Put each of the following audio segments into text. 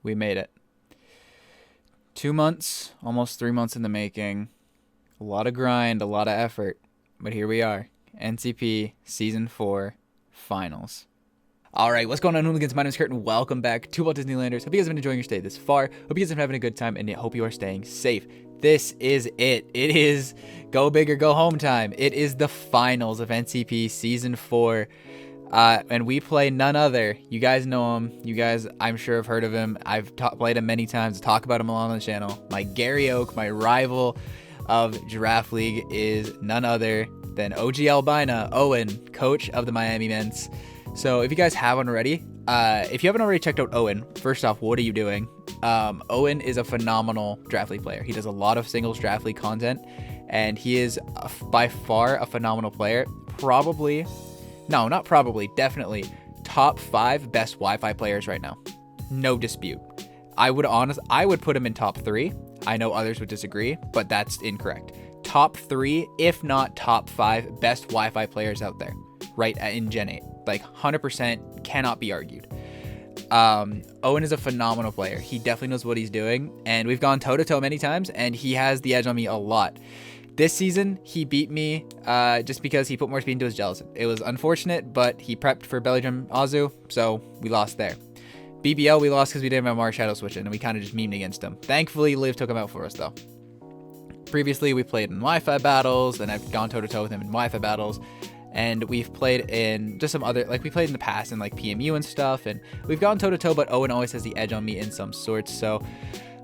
We made it. 2 months, almost 3 months in the making. A lot of grind, a lot of effort. But here we are. NCP Season 4 Finals. Alright, what's going on, hooligans? My name is Kurt and welcome back to Walt Disneylanders. Hope you guys have been enjoying your stay this far. Hope you guys have been having a good time and I hope you are staying safe. This is it. It is go big or go home time. It is the finals of NCP Season 4. And we play none other. You guys know him. You guys, I'm sure, have heard of him. I've played him many times. Talk about him on the channel. My Gary Oak, my rival of Giraffe League, is none other than OG Albina, Owen, coach of the Miami Mence. So if you guys haven't already, if you haven't already checked out Owen, first off, what are you doing? Owen is a phenomenal Draft League player. He does a lot of singles Draft League content, and he is by far a phenomenal player. Definitely top 5 best Wi-Fi players right now. No dispute. I would put him in top 3. I know others would disagree, but that's incorrect. Top 3, if not top 5 best Wi-Fi players out there, right in Gen 8. Like 100% cannot be argued. Owen is a phenomenal player. He definitely knows what he's doing, and we've gone toe-to-toe many times, and he has the edge on me a lot. This season, he beat me just because he put more speed into his gelatin. It was unfortunate, but he prepped for Belgium Azu, so we lost there. BBL, we lost because we didn't have Mars Shadow Switch in, and we kind of just memed against him. Thankfully, Liv took him out for us, though. Previously, we played in Wi-Fi battles, and I've gone toe-to-toe with him in Wi-Fi battles. And we've played in just some other, like we played in the past in like PMU and stuff, and we've gone toe-to-toe, but Owen always has the edge on me in some sorts, so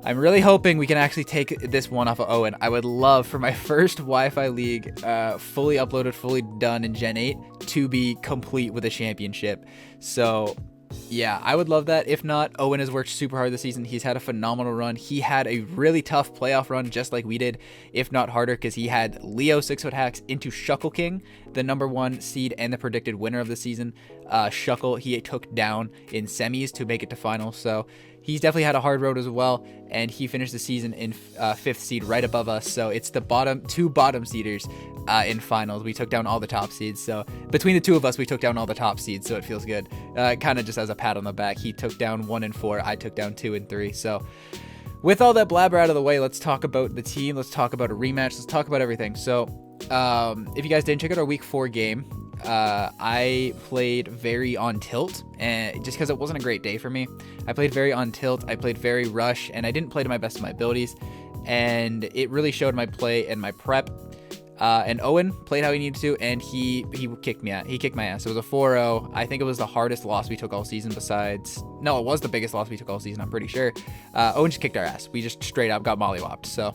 I'm really hoping we can actually take this one off of Owen. I would love for my first Wi-Fi league, fully uploaded, fully done in Gen 8, to be complete with a championship. So yeah, I would love that. If not, Owen has worked super hard this season. He's had a phenomenal run. He had a really tough playoff run, just like we did, if not harder, because he had Leo 6-foot hacks into Shuckle King, the #1 seed and the predicted winner of the season. Shuckle, he took down in semis to make it to finals. So he's definitely had a hard road as well, and he finished the season in 5th seed, right above us. So it's the two bottom seeders in finals. We took down all the top seeds. So between the two of us, we took down all the top seeds. So it feels good. Kind of just as a pat on the back. He took down 1 and 4. I took down 2 and 3. So with all that blabber out of the way, let's talk about the team. Let's talk about a rematch. Let's talk about everything. So if you guys didn't check out our week 4 game, I played very on tilt, and just because it wasn't a great day for me. I played very on tilt, I played very rush, and I didn't play to my best of my abilities, and it really showed my play and my prep. And Owen played how he needed to, and he kicked my ass. It was a 4-0. I think it was the hardest loss we took all season no, it was the biggest loss we took all season, I'm pretty sure. Owen just kicked our ass. We just straight up got mollywopped, so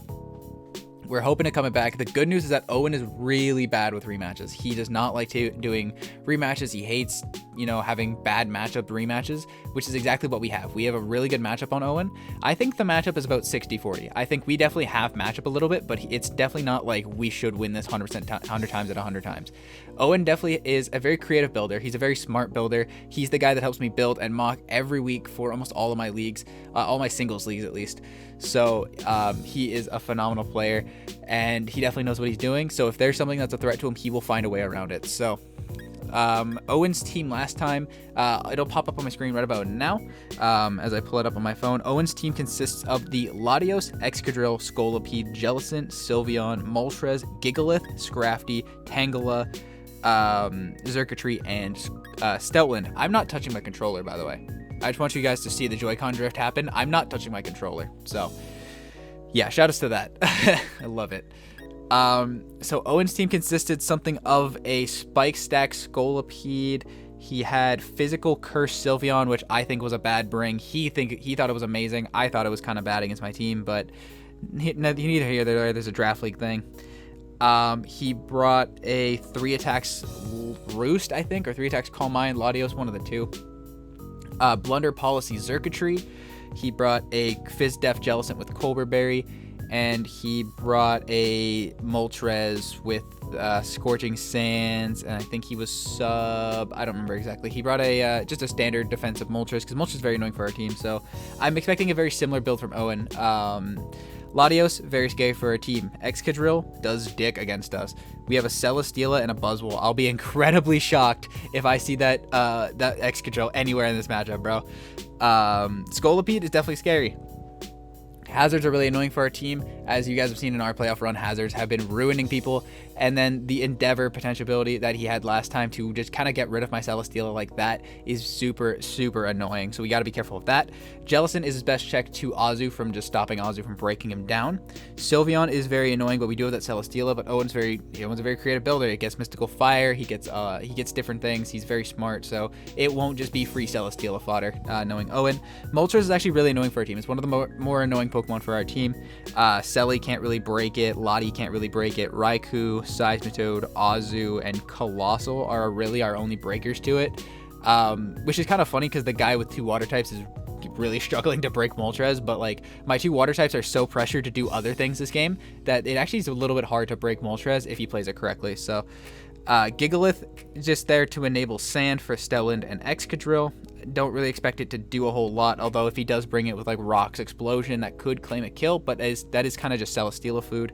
we're hoping to come back. The good news is that Owen is really bad with rematches. He does not like doing rematches. He hates, having bad matchup rematches, which is exactly what we have. We have a really good matchup on Owen. I think the matchup is about 60-40. I think we definitely have matchup a little bit, but it's definitely not like we should win this 100% 100 times at 100 times. Owen definitely is a very creative builder. He's a very smart builder. He's the guy that helps me build and mock every week for almost all of my leagues, all my singles leagues at least. So he is a phenomenal player, and he definitely knows what he's doing. So if there's something that's a threat to him, he will find a way around it. So Owen's team last time, it'll pop up on my screen right about now as I pull it up on my phone. Owen's team consists of the Latios, Excadrill, Scolipede, Jellicent, Sylveon, Moltres, Gigalith, Scrafty, Tangela, Xurkitree, and Stoutland. I'm not touching my controller, by the way. I just want you guys to see the Joy-Con drift happen. I'm not touching my controller. So yeah, shout outs to that. I love it. So Owen's team consisted something of a Spike Stack Scolipede. He had Physical Curse Sylveon, which I think was a bad bring. He thought it was amazing. I thought it was kind of bad against my team, but neither here nor there. There's a Draft League thing. He brought a 3 attacks Roost, I think, or 3 attacks Calm Mind, Latios, one of the two. Blunder Policy Xurkitree. He brought a Fizz Def Jellicent with Colbur Berry, and he brought a Moltres with Scorching Sands, and I think he was sub, I don't remember exactly. He brought a just a standard defensive Moltres, because Moltres is very annoying for our team, so I'm expecting a very similar build from Owen. Latios, very scary for our team. Excadrill does dick against us. We have a Celesteela and a Buzzwole. I'll be incredibly shocked if I see that Excadrill anywhere in this matchup, bro. Scolipede is definitely scary. Hazards are really annoying for our team. As you guys have seen in our playoff run, Hazards have been ruining people. And then the Endeavor potential ability that he had last time to just kind of get rid of my Celesteela like that is super, super annoying. So we got to be careful of that. Jellicent is his best check to Azu from just stopping Azu from breaking him down. Sylveon is very annoying, but we do have that Celesteela. But Owen's a very creative builder. It gets Mystical Fire. He gets different things. He's very smart. So it won't just be free Celesteela fodder, knowing Owen. Moltres is actually really annoying for our team. It's one of the more annoying Pokemon for our team. Selly can't really break it. Lottie can't really break it. Raikou, Seismitoad, Azu, and Colossal are really our only breakers to it, which is kind of funny because the guy with 2 water types is really struggling to break Moltres, but like my 2 water types are so pressured to do other things this game that it actually is a little bit hard to break Moltres if he plays it correctly. So Gigalith just there to enable Sand for Stelland and Excadrill. Don't really expect it to do a whole lot, although if he does bring it with like Rock's Explosion, that could claim a kill, but that is kind of just Celesteela food.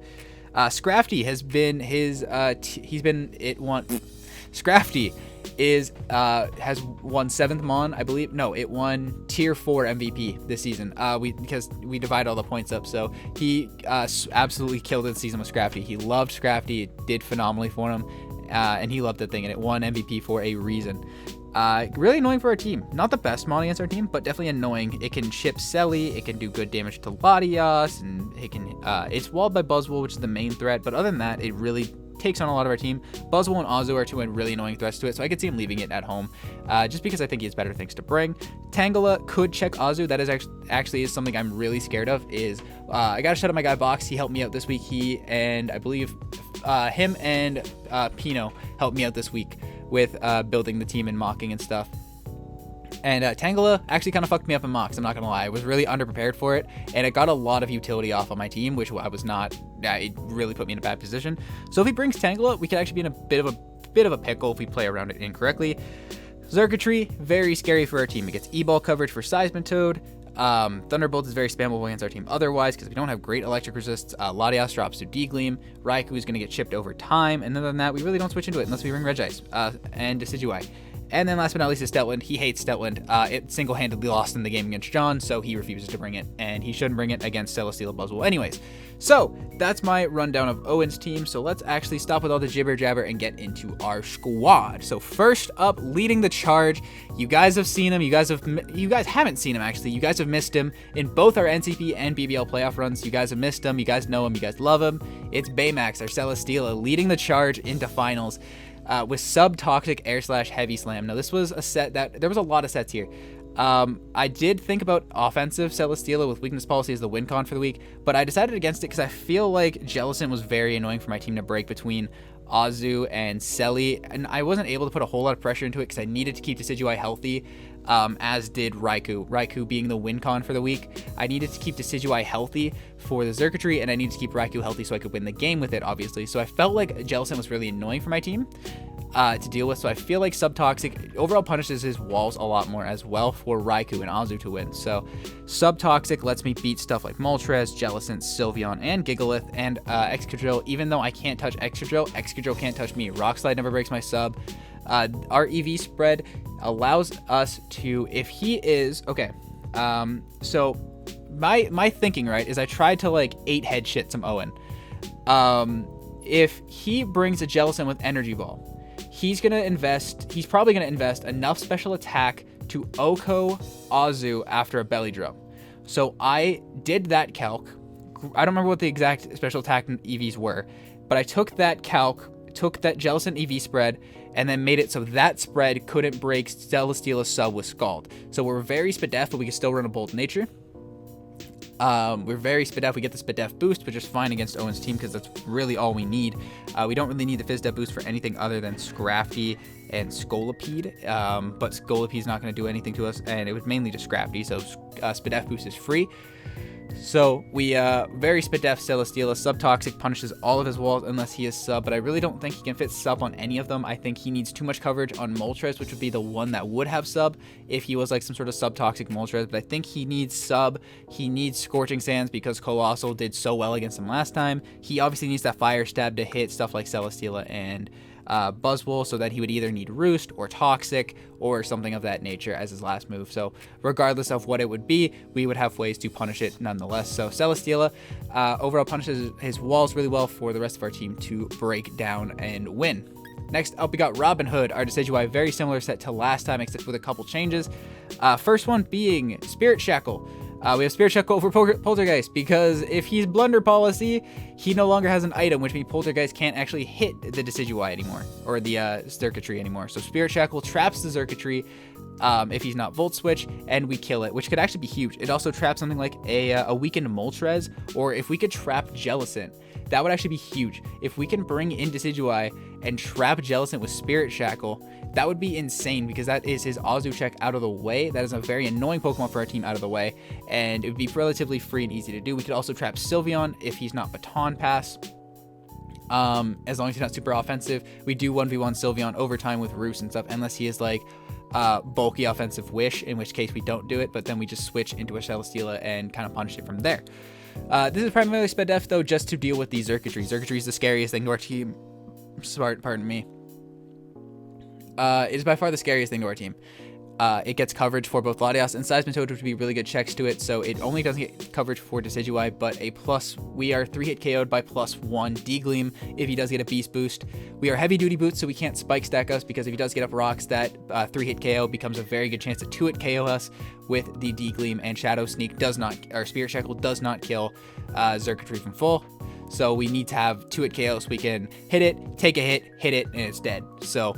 Scrafty has been his Scrafty has won 7th Mon, I believe. No, it won tier 4 MVP this season. Because we divide all the points up, so he absolutely killed it this season with Scrafty. He loved Scrafty. It did phenomenally for him, and he loved the thing, and it won MVP for a reason. Really annoying for our team. Not the best Mon against our team, but definitely annoying. It can chip Selly, it can do good damage to Latias, and it can it's walled by Buzzwole, which is the main threat, but other than that, it really takes on a lot of our team. Buzzwole and Azu are 2 really annoying threats to it, so I could see him leaving it at home, just because I think he has better things to bring. Tangela could check Azu. That is actually is something I'm really scared of. I gotta shout out my guy Box. He helped me out this week. He and I believe him and Pino helped me out this week with building the team and mocking and stuff. And Tangela actually kind of fucked me up in mocks, I'm not gonna lie. I was really underprepared for it, and it got a lot of utility off on my team, which I was not. It really put me in a bad position. So if he brings Tangela, we could actually be in a bit of a pickle if we play around it incorrectly. Xurkitree, very scary for our team. It gets E-Ball coverage for Seismitoad. Thunderbolt is very spammable against our team otherwise because we don't have great electric resists. Latias drops to D-Gleam. Raikou is going to get chipped over time, and other than that, we really don't switch into it unless we bring Regice and Decidueye. And then last but not least is Steltland. He hates Steltland. It single-handedly lost in the game against John, so he refuses to bring it, and he shouldn't bring it against Celesteela Buzzwole anyways. So that's my rundown of Owen's team. So let's actually stop with all the jibber jabber and get into our squad. So first up, leading the charge, you guys have seen him. You guys haven't seen him actually. You guys have missed him in both our NCP and BBL playoff runs. You guys have missed him. You guys know him. You guys love him. It's Baymax, our Celesteela, leading the charge into finals. With Sub-Toxic Air/Heavy Slam. Now, this was a set that there was a lot of sets here. I did think about offensive Celesteela with weakness policy as the win con for the week, but I decided against it because I feel like Jellicent was very annoying for my team to break between Azu and Selly, and I wasn't able to put a whole lot of pressure into it because I needed to keep Decidueye healthy, as did Raikou. Raikou being the win con for the week. I needed to keep Decidueye healthy for the Xurkitree, and I needed to keep Raikou healthy so I could win the game with it, obviously. So I felt like Jellicent was really annoying for my team to deal with, so I feel like Sub-Toxic overall punishes his walls a lot more as well for Raikou and Azu to win. So Sub-Toxic lets me beat stuff like Moltres, Jellicent, Sylveon, and Gigalith, and Excadrill. Even though I can't touch Excadrill, Excadrill can't touch me. Rock Slide never breaks my sub. Our EV spread allows us to, if he is, okay, so my thinking, right, is I tried to like 8-head shit some Owen. If he brings a Jellicent with Energy Ball, he's probably gonna invest enough special attack to Oko Azu after a belly drum. So I did that calc. I don't remember what the exact special attack EVs were, but I took that calc, took that Jellicent EV spread, and then made it so that spread couldn't break Celesteela's sub with Scald. So we're very Spadef, but we can still run a Bold Nature. We're very Spadef. We get the Spadef boost, which is fine against Owen's team because that's really all we need. We don't really need the Fizdef boost for anything other than Scrafty and Scolipede, but Scolipede's not going to do anything to us, and it was mainly just Scrafty, so Spadef boost is free. So we very Spadef Celesteela. Subtoxic punishes all of his walls unless he is sub, but I really don't think he can fit sub on any of them. I think he needs too much coverage on Moltres, which would be the one that would have sub if he was like some sort of subtoxic Moltres, but I think he needs sub. He needs Scorching Sands because Colossal did so well against him last time. He obviously needs that Fire Stab to hit stuff like Celesteela and Buzzwole, so that he would either need Roost or Toxic or something of that nature as his last move. So regardless of what it would be, we would have ways to punish it nonetheless. So Celesteela overall punishes his walls really well for the rest of our team to break down and win. Next up, we got Robin Hood, our Decidueye, very similar set to last time except with a couple changes. First one being Spirit Shackle. We have Spirit Shackle over Poltergeist because if he's Blunder Policy, he no longer has an item, which means Poltergeist can't actually hit the Decidueye anymore, or the Circuitry anymore. So Spirit Shackle traps the Circuitry if he's not Volt Switch, and we kill it, which could actually be huge. It also traps something like a weakened Moltres, or if we could trap Jellicent, that would actually be huge. If we can bring in Decidueye and trap Jellicent with Spirit Shackle, that would be insane because that is his Azu check out of the way. That is a very annoying Pokemon for our team out of the way, and it would be relatively free and easy to do. We could also trap Sylveon if he's not Baton Pass. As long as he's not super offensive. We do 1v1 Sylveon over time with Roost and stuff, unless he is like bulky offensive Wish, in which case we don't do it, but then we just switch into a Celesteela and kind of punish it from there. This is primarily Spadef though, just to deal with the Circuitry. Circuitry is the scariest thing to our team. Pardon me. It is by far the scariest thing to our team. It gets coverage for both Latias and Seismitoad, which would be really good checks to it, so it only doesn't get coverage for Decidueye, but we are 3-hit KO'd by +1 D-Gleam if he does get a Beast Boost. We are Heavy Duty Boots, so we can't Spike Stack us, because if he does get up rocks, that 3-hit KO becomes a very good chance to 2-hit KO us with the D-Gleam, and Shadow Sneak or Spirit Shackle does not kill Circuitry from full. So we need to have 2-hit KO so we can hit it, take a hit it, and it's dead. So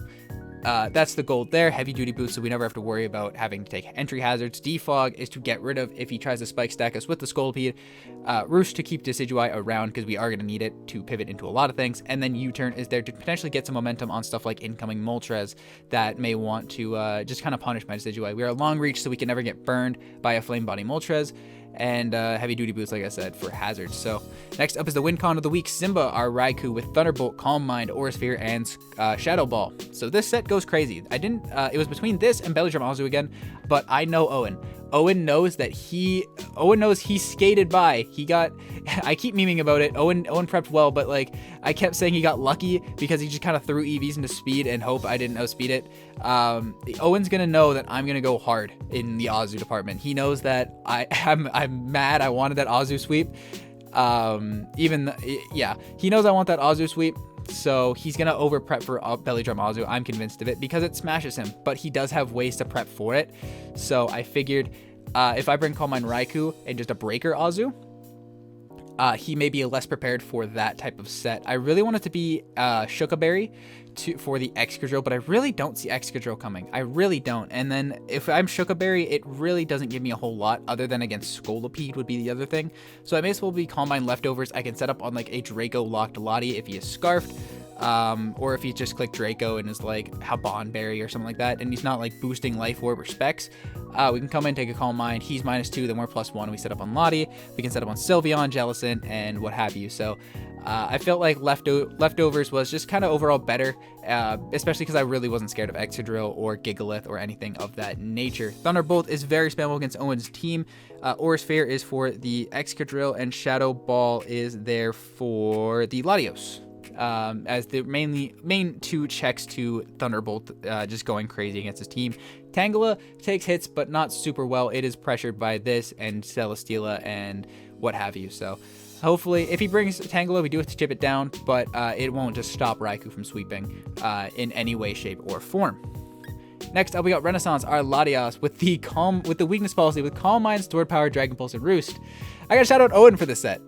that's the goal there. Heavy Duty Boots, so we never have to worry about having to take entry hazards. Defog is to get rid of if he tries to Spike Stack us with the Scolipede. Roost to keep Decidueye around because we are going to need it to pivot into a lot of things. And then U-Turn is there to potentially get some momentum on stuff like incoming Moltres that may want to just kind of punish my Decidueye. We are long reach, so we can never get burned by a Flame Body Moltres. And Heavy Duty Boots, like I said, for hazards. So next up is the WinCon of the week, Simba, our Raikou, with Thunderbolt, Calm Mind, Aura Sphere, and Shadow Ball. So this set goes crazy. It was between this and Belly Drum Azu again, but I know Owen. Owen knows he skated by. I keep memeing about it. Owen prepped well, but like I kept saying he got lucky because he just kind of threw EVs into speed and hope I didn't outspeed it. Owen's gonna know that I'm gonna go hard in the Azu department. He knows that I'm mad. I wanted that Azu sweep. He knows I want that Azu sweep. So he's going to over prep for Belly Drum Azu. I'm convinced of it because it smashes him, but he does have ways to prep for it. So I figured if I bring Calm Mind Raikou and just a Breaker Azu, he may be less prepared for that type of set. I really want it to be Shukaberry for the Excadrill, but I really don't see Excadrill coming. I really don't. And then if I'm Shukaberry, it really doesn't give me a whole lot other than against Scolipede would be the other thing. So I may as well be Calm Mind Leftovers. I can set up on like a Draco locked Lottie if he is Scarfed. Or if he just clicked Draco and is like Habanberry or something like that, and he's not like boosting Life Orb or Specs, we can come in, take a Calm Mind. He's -2, then we're +1. We set up on Lottie. We can set up on Sylveon, Jellicent, and what have you. So I felt like Leftovers was just kind of overall better, especially because I really wasn't scared of Excadrill or Gigalith or anything of that nature. Thunderbolt is very spammable against Owen's team. Aura Sphere is for the Excadrill, and Shadow Ball is there for the Latios. As the main two checks to Thunderbolt, just going crazy against his team. Tangela takes hits, but not super well. It is pressured by this and Celesteela and what have you. So hopefully, if he brings Tangela, we do have to chip it down, but it won't just stop Raikou from sweeping in any way, shape, or form. Next up, we got Renaissance, our Latias, with the weakness policy with Calm Mind, Stored Power, Dragon Pulse, and Roost. I gotta shout out Owen for this set.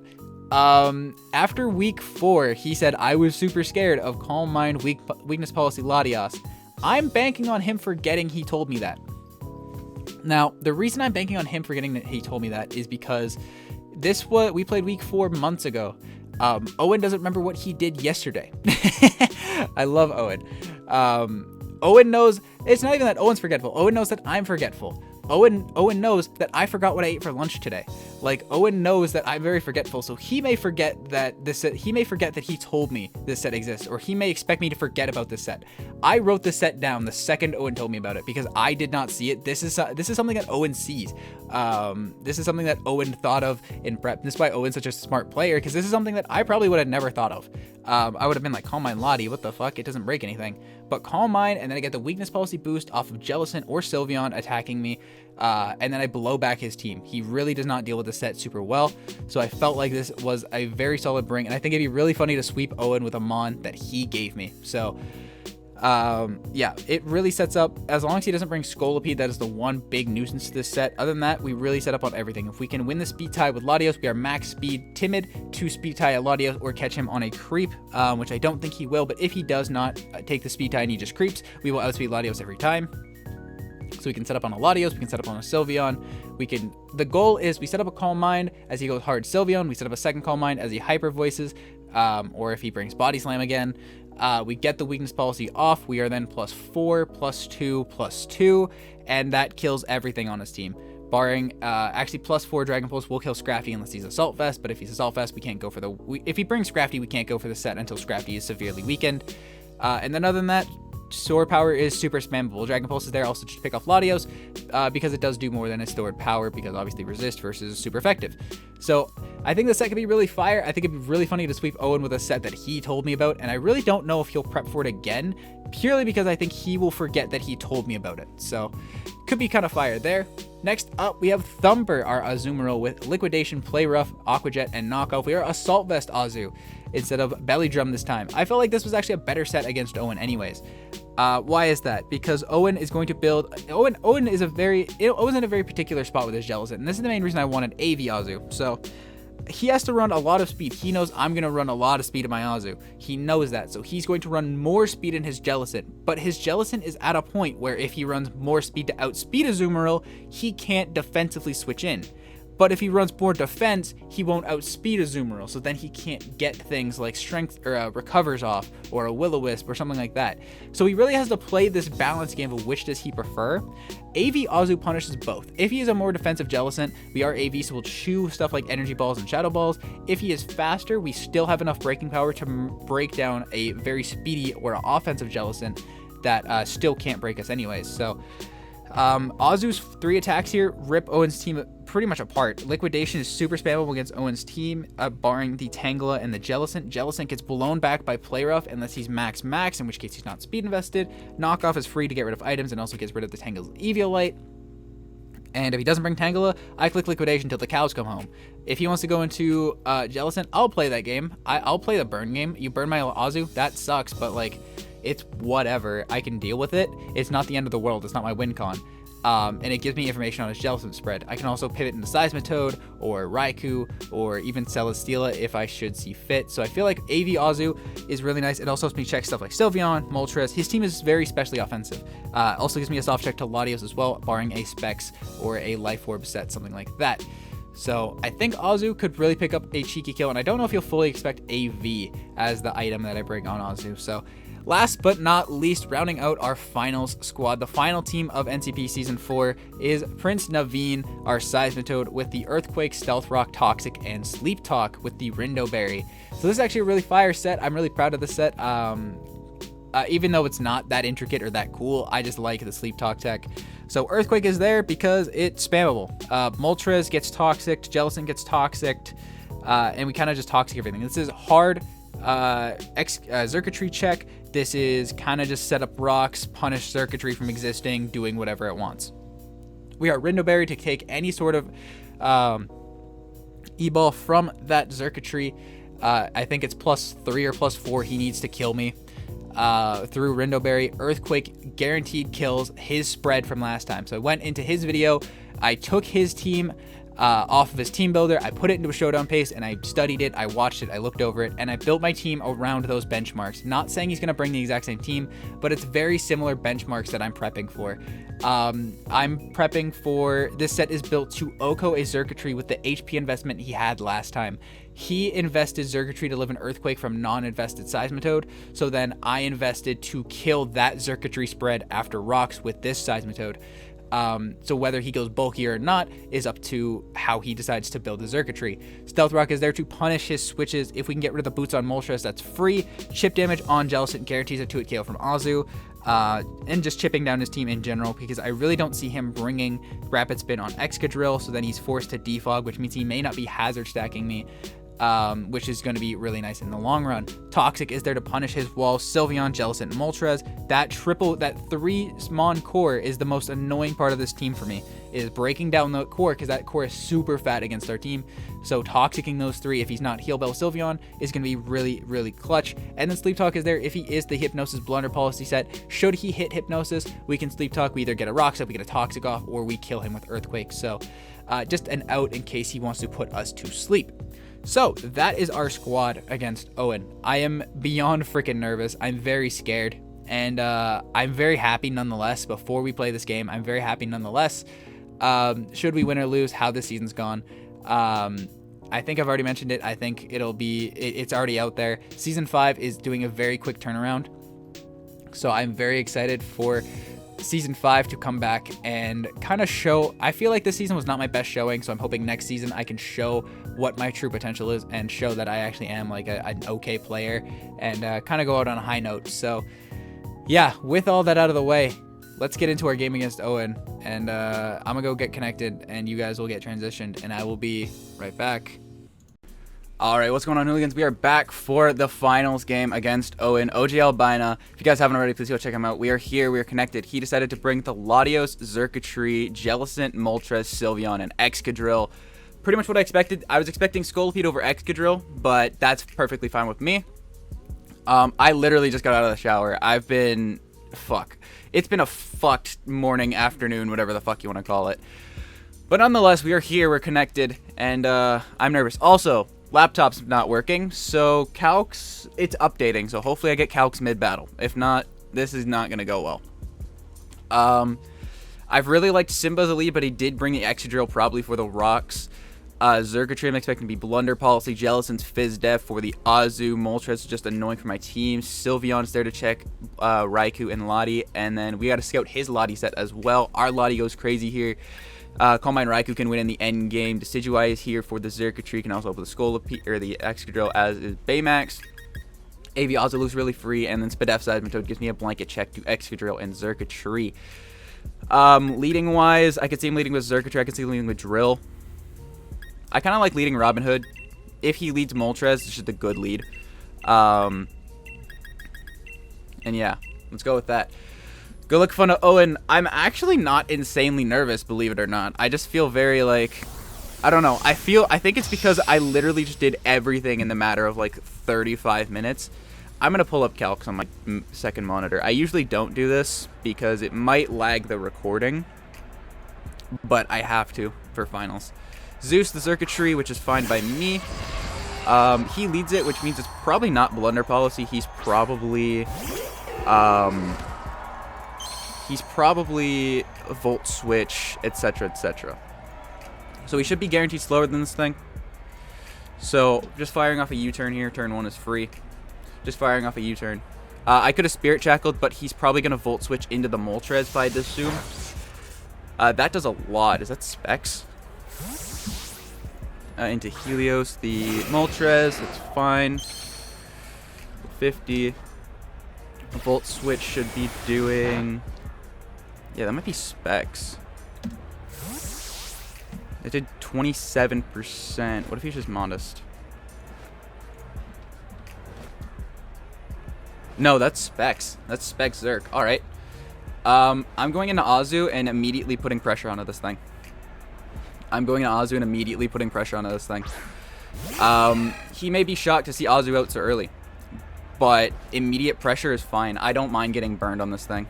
After week 4, he said, I was super scared of Calm Mind weakness policy Latias. I'm banking on him forgetting he told me that. Now, the reason I'm banking on him forgetting that he told me that is because we played week 4 months ago. Owen doesn't remember what he did yesterday. I love Owen. Owen knows, it's not even that Owen's forgetful. Owen knows that I'm forgetful. Owen knows that I forgot what I ate for lunch today. Like, Owen knows that I'm very forgetful, so he may forget that he told me this set exists, or he may expect me to forget about this set. I wrote this set down the second Owen told me about it because I did not see it. This is something that Owen sees. This is something that Owen thought of in prep. This is why Owen's such a smart player, because this is something that I probably would have never thought of. I would have been like, Calm Mind Lottie, what the fuck? It doesn't break anything. But Calm Mind, and then I get the weakness policy boost off of Jellicent or Sylveon attacking me, and then I blow back his team. He really does not deal with the set super well, so I felt like this was a very solid bring, and I think it'd be really funny to sweep Owen with a Mon that he gave me. So yeah, it really sets up, as long as he doesn't bring Scolipede, that is the one big nuisance to this set. Other than that, we really set up on everything. If we can win the speed tie with Latios, we are max speed timid to speed tie at Latios or catch him on a creep, which I don't think he will, but if he does not take the speed tie and he just creeps, we will outspeed Latios every time. So we can set up on a Latios, we can set up on a Sylveon. The goal is we set up a Calm Mind as he goes hard Sylveon, we set up a second Calm Mind as he hyper voices, or if he brings Body Slam again. We get the weakness policy off. We are then +4, +2, +2, and that kills everything on his team. Barring, actually +4 Dragon Pulse will kill Scrafty unless he's Assault Vest, but if he's Assault Vest, we can't go for if he brings Scrafty, we can't go for the set until Scrafty is severely weakened. And then other than that, Sword Power is super spammable. Dragon Pulse is there also to pick off Latios, because it does do more than its Sword Power, because obviously resist versus super effective. So I think the set could be really fire. I think it'd be really funny to sweep Owen with a set that he told me about, and I really don't know if he'll prep for it again, purely because I think he will forget that he told me about it. So could be kind of fire there. Next up, we have Thumper, our Azumarill, with Liquidation, Play Rough, Aqua Jet, and Knockoff. We are Assault Vest Azu instead of Belly Drum this time. I felt like this was actually a better set against Owen anyways. Why is that? Because Owen is going to build... Owen is Owen's in a very particular spot with his Jellicent, and this is the main reason I wanted AV Azu. So he has to run a lot of speed. He knows I'm going to run a lot of speed in my Azu. He knows that, so he's going to run more speed in his Jellicent. But his Jellicent is at a point where if he runs more speed to outspeed Azumarill, he can't defensively switch in. But if he runs more defense, he won't outspeed Azumarill, so then he can't get things like strength or recovers off, or a Will-O-Wisp or something like that. So he really has to play this balanced game of which does he prefer. AV Azu punishes both. If he is a more defensive Jellicent, we are AV, so we'll chew stuff like Energy Balls and Shadow Balls. If he is faster, we still have enough breaking power to break down a very speedy or offensive Jellicent that still can't break us anyways. So Azu's 3 attacks here rip Owen's team pretty much apart. Liquidation is super spammable against Owen's team, barring the Tangela and the Jellicent. Jellicent gets blown back by Play Rough unless he's max, in which case he's not speed invested. Knockoff is free to get rid of items and also gets rid of the Tangela's Eviolite. And if he doesn't bring Tangela, I click Liquidation until the cows come home. If he wants to go into Jellicent, I'll play that game. I'll play the burn game. You burn my Azu, that sucks, but like, it's whatever. I can deal with it. It's not the end of the world. It's not my win con. And it gives me information on his Jellicent spread. I can also pivot into Seismitoad or Raikou or even Celesteela if I should see fit. So I feel like AV Azu is really nice. It also helps me check stuff like Sylveon, Moltres. His team is very specially offensive. Also gives me a soft check to Latios as well, barring a Specs or a Life Orb set, something like that. So I think Azu could really pick up a cheeky kill, and I don't know if you'll fully expect AV as the item that I bring on Azu. So last but not least, rounding out our finals squad, the final team of NCP Season 4 is Prince Naveen, our Seismitoad, with the Earthquake, Stealth Rock, Toxic, and Sleep Talk with the Rindo Berry. So this is actually a really fire set. I'm really proud of the set. Even though it's not that intricate or that cool, I just like the Sleep Talk tech. So Earthquake is there because it's spammable. Moltres gets Toxic, Jellicent gets Toxic, and we kind of just Toxic everything. This is hard Circuitry check. This is kind of just set up rocks, punish Circuitry from existing, doing whatever it wants. We are Rindoberry to take any sort of E-Ball from that Circuitry. I think it's +3 or +4 he needs to kill me through Rindoberry. Earthquake guaranteed kills his spread from last time. So I went into his video, I took his team off of his team builder, I put it into a showdown paste, and I studied it, I watched it, I looked over it, and I built my team around those benchmarks. Not saying he's going to bring the exact same team, but it's very similar benchmarks that I'm prepping for. I'm prepping for, this set is built to Oko a Circuitry with the HP investment he had last time. He invested Circuitry to live an Earthquake from non-invested Seismitoad, so then I invested to kill that Circuitry spread after rocks with this Seismitoad. So whether he goes bulkier or not is up to how he decides to build his circuitry. Stealth Rock is there to punish his switches. If we can get rid of the boots on Moltres, that's free. Chip damage on Jellicent guarantees a 2-hit KO from Azu. And just chipping down his team in general, because I really don't see him bringing Rapid Spin on Excadrill, so then he's forced to defog, which means he may not be hazard stacking me, which is going to be really nice in the long run. Toxic is there to punish his walls. Sylveon, Jellicent, Moltres. That 3-Mon core is the most annoying part of this team for me, is breaking down the core, because that core is super fat against our team. So toxicking those 3, if he's not Heal Bell Sylveon, is going to be really, really clutch. And then Sleep Talk is there if he is the Hypnosis Blunder Policy set. Should he hit Hypnosis, we can Sleep Talk. We either get a Rock Set, we get a Toxic off, or we kill him with Earthquake. So just an out in case he wants to put us to sleep. So that is our squad against Owen. I am beyond freaking nervous. I'm very scared, and I'm very happy nonetheless. Before we play this game, I'm very happy nonetheless. Should we win or lose, how this season's gone. I think I've already mentioned it. I think it's already out there. Season 5 is doing a very quick turnaround. So I'm very excited for Season 5 to come back and kind of show. I feel like this season was not my best showing, so I'm hoping next season I can show what my true potential is and show that I actually am like an okay player, and kind of go out on a high note. So yeah, with all that out of the way, let's get into our game against Owen, and I'm gonna go get connected, and you guys will get transitioned, and I will be right back. Alright, what's going on, hooligans? We are back for the finals game against Owen, OG Albina. If you guys haven't already, please go check him out. We are here, we are connected. He decided to bring the Latios, Xurkitree, Jellicent, Moltres, Sylveon, and Excadrill. Pretty much what I expected. I was expecting Scolipede over Excadrill, but that's perfectly fine with me. I literally just got out of the shower. It's been a fucked morning, afternoon, whatever the fuck you want to call it. But nonetheless, we are here, we're connected, and I'm nervous. Also, laptop's not working, so Calcs, it's updating, so hopefully I get Calcs mid-battle. If not, this is not going to go well. I've really liked Simba the lead, but he did bring the Excadrill probably for the rocks. Xurkitree I'm expecting to be Blunder Policy, Jellicent's Fizz Def for the Azu, Moltres is just annoying for my team, Sylveon's there to check Raikou and Lottie, and then we got to scout his Lottie set as well. Our Lottie goes crazy here. Calm Mind Raikou can win in the end game. Decidueye is here for the Xurkitree, can also open the Scolipede or the Excadrill, as is Baymax. Aviaza looks really free, and then Spadef Seismitoad gives me a blanket check to Excadrill and Xurkitree. Leading wise, I could see him leading with Xurkitree, I could see him leading with Drill. I kind of like leading Robin Hood. If he leads Moltres, it's just a good lead. And yeah, let's go with that. Good luck, fun to Owen. I'm actually not insanely nervous, believe it or not. I just feel very like, I don't know. I think it's because I literally just did everything in the matter of like 35 minutes. I'm going to pull up Calcs on my second monitor. I usually don't do this because it might lag the recording, but I have to for finals. Zeus the Xurkitree, which is fine by me. He leads it, which means it's probably not Blunder Policy. He's probably Volt Switch, etc., etc. So he should be guaranteed slower than this thing. So just firing off a U-turn here. Turn 1 is free. Just firing off a U-turn. I could have Spirit Shackled, but he's probably going to Volt Switch into the Moltres, I'd assume. That does a lot. Is that Specs? Into Helios, the Moltres, it's fine. 50. Volt Switch should be doing... Yeah, that might be Specs. It did 27%. What if he's just Modest? No, that's Specs. That's Specs Zerk. Alright. I'm going into Azu and immediately putting pressure onto this thing. He may be shocked to see Azu out so early, but immediate pressure is fine. I don't mind getting burned on this thing.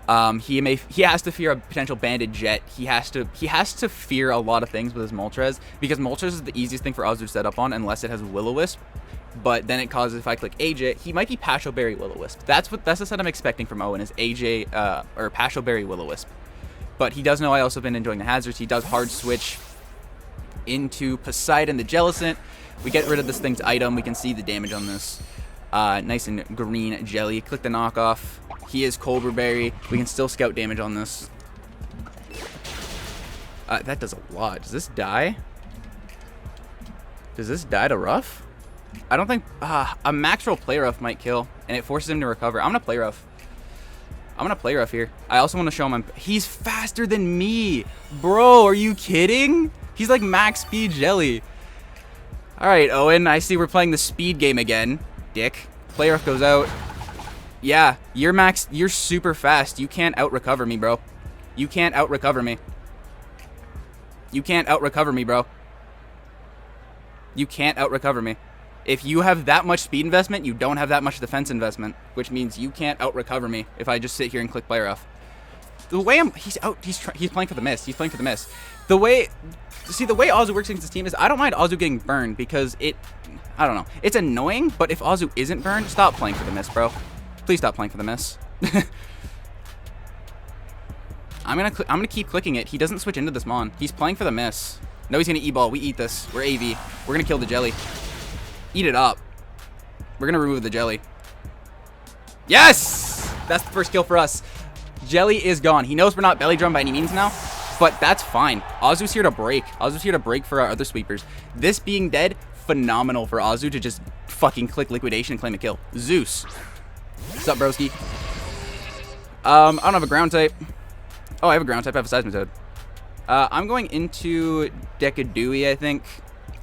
He has to fear a potential banded jet. He has to fear a lot of things with his Moltres, because Moltres is the easiest thing for Azu to set up on unless it has Will-O-Wisp. But then it causes, if I click AJ, he might be Pasho Berry Will-O-Wisp. That's the set I'm expecting from Owen, is AJ or Pasho Berry Will-O-Wisp. But he does know I also been enjoying the hazards. He does hard switch into Poseidon the Jellicent. We get rid of this thing's item. We can see the damage on this. Nice and green jelly. Click the knockoff. He is Cobra Berry. We can still scout damage on this. That does a lot. Does this die? Does this die to rough? I don't think... a max roll play rough might kill, and it forces him to recover. I'm going to play rough. I'm going to play rough here. I also want to show him he's faster than me. Bro, are you kidding? He's like max speed jelly. All right, Owen, I see we're playing the speed game again. Dick. Play rough goes out. Yeah, you're super fast. You can't out-recover me, bro. You can't out-recover me. You can't out-recover me, bro. You can't out-recover me. If you have that much speed investment, you don't have that much defense investment, which means you can't out-recover me if I just sit here and click play rough. The way he's playing for the miss. He's playing for the miss. The way Azu works against this team is I don't mind Azu getting burned because I don't know. It's annoying, but if Azu isn't burned, stop playing for the miss, bro. Please stop playing for the miss. I'm gonna keep clicking it. He doesn't switch into this Mon. He's playing for the miss. No, he's gonna E-ball. We eat this. We're AV. We're gonna kill the jelly. Eat it up. We're gonna remove the jelly. Yes! That's the first kill for us. Jelly is gone. He knows we're not belly drum by any means now, but that's fine. Azu's here to break. Azu's here to break for our other sweepers. This being dead, phenomenal for Azu to just fucking click liquidation and claim a kill. Zeus. What's up, broski? I don't have a ground type. Oh, I have a ground type. I have a Seismitoad. I'm going into Decadui, I think.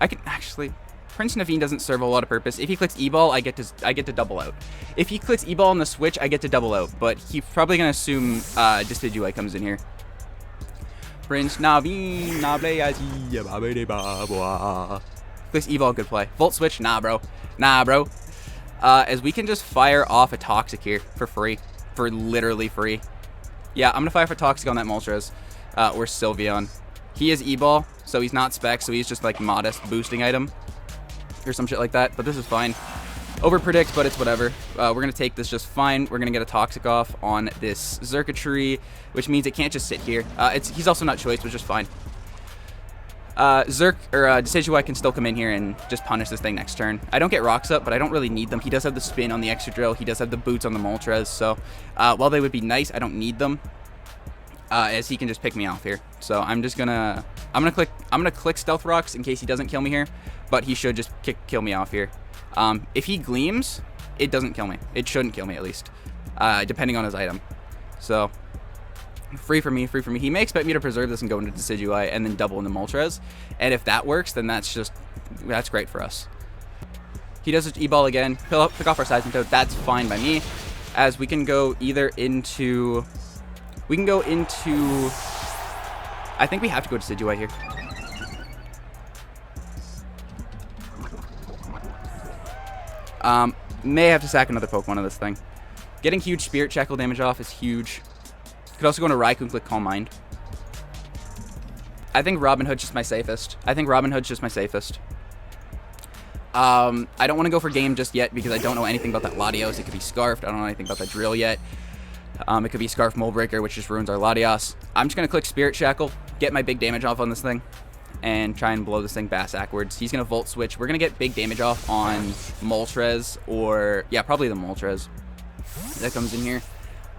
I can actually... Prince Naveen doesn't serve a lot of purpose. If he clicks E-ball, I get to double out. If he clicks E-ball on the switch, I get to double out. But he's probably going to assume Decidueye comes in here. Prince Naveen, clicks E-ball, good play. Volt switch, nah, bro. Nah, bro. As we can just fire off a Toxic here for free. For literally free. Yeah, I'm going to fire for Toxic on that Moltres. Or Sylveon. He is E-ball, so he's not spec, so he's just like modest boosting item. Or some shit like that, but this is fine. Overpredict, but it's whatever. We're going to take this just fine. We're going to get a Toxic off on this Xurkitree, which means it can't just sit here. He's also not choice, which is fine. Decidueye can still come in here and just punish this thing next turn. I don't get rocks up, but I don't really need them. He does have the spin on the Excadrill. He does have the boots on the Moltres, so while they would be nice, I don't need them. As he can just pick me off here. So I'm gonna click Stealth Rocks in case he doesn't kill me here, but he should just kill me off here. If he gleams, it doesn't kill me. It shouldn't kill me at least, depending on his item. So free for me, free for me. He may expect me to preserve this and go into Decidueye and then double into Moltres, and if that works, then that's great for us. He does his E-ball again. Pick off our Seismitoad. That's fine by me, as we can go either into. We can go into... I think we have to go to Decidueye here. May have to sack another Pokemon of this thing. Getting huge Spirit Shackle damage off is huge. Could also go into Raikou and click Calm Mind. I think Robin Hood's just my safest. I don't want to go for game just yet because I don't know anything about that Latios. It could be Scarfed. I don't know anything about that Drill yet. It could be Scarf Mold Breaker, which just ruins our Latios. I'm just going to click Spirit Shackle, get my big damage off on this thing, and try and blow this thing backwards. He's going to Volt Switch. We're going to get big damage off on Moltres, or, yeah, probably the Moltres that comes in here.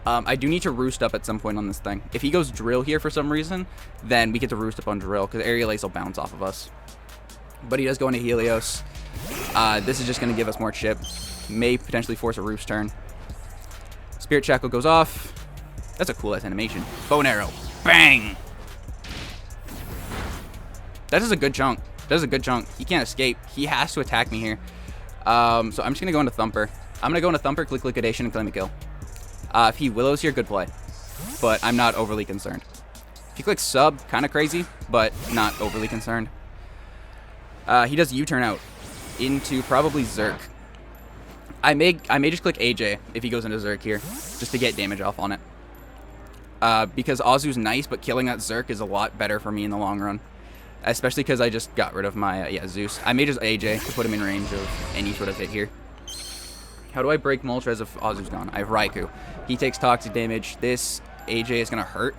I do need to Roost Up at some point on this thing. If he goes Drill here for some reason, then we get to Roost Up on Drill, because Aerial Ace will bounce off of us. But he does go into Helios. This is just going to give us more chip. May potentially force a Roost turn. Spirit Shackle goes off. That's a cool ass animation. Bow and arrow. Bang! That is a good chunk. That is a good chunk. He can't escape. He has to attack me here. So I'm just going to go into Thumper. I'm going to go into Thumper, click Liquidation, and claim a kill. If he Willows here, good play. But I'm not overly concerned. If he clicks Sub, kind of crazy, but not overly concerned. He does U-turn out into probably Zerk. I may just click AJ if he goes into Zerk here, just to get damage off on it. Because Azu's nice, but killing that Zerk is a lot better for me in the long run. Especially because I just got rid of my, Zeus. I may just AJ to put him in range of any sort of hit here. How do I break Moltres if Azu's gone? I have Raikou. He takes toxic damage. This AJ is going to hurt.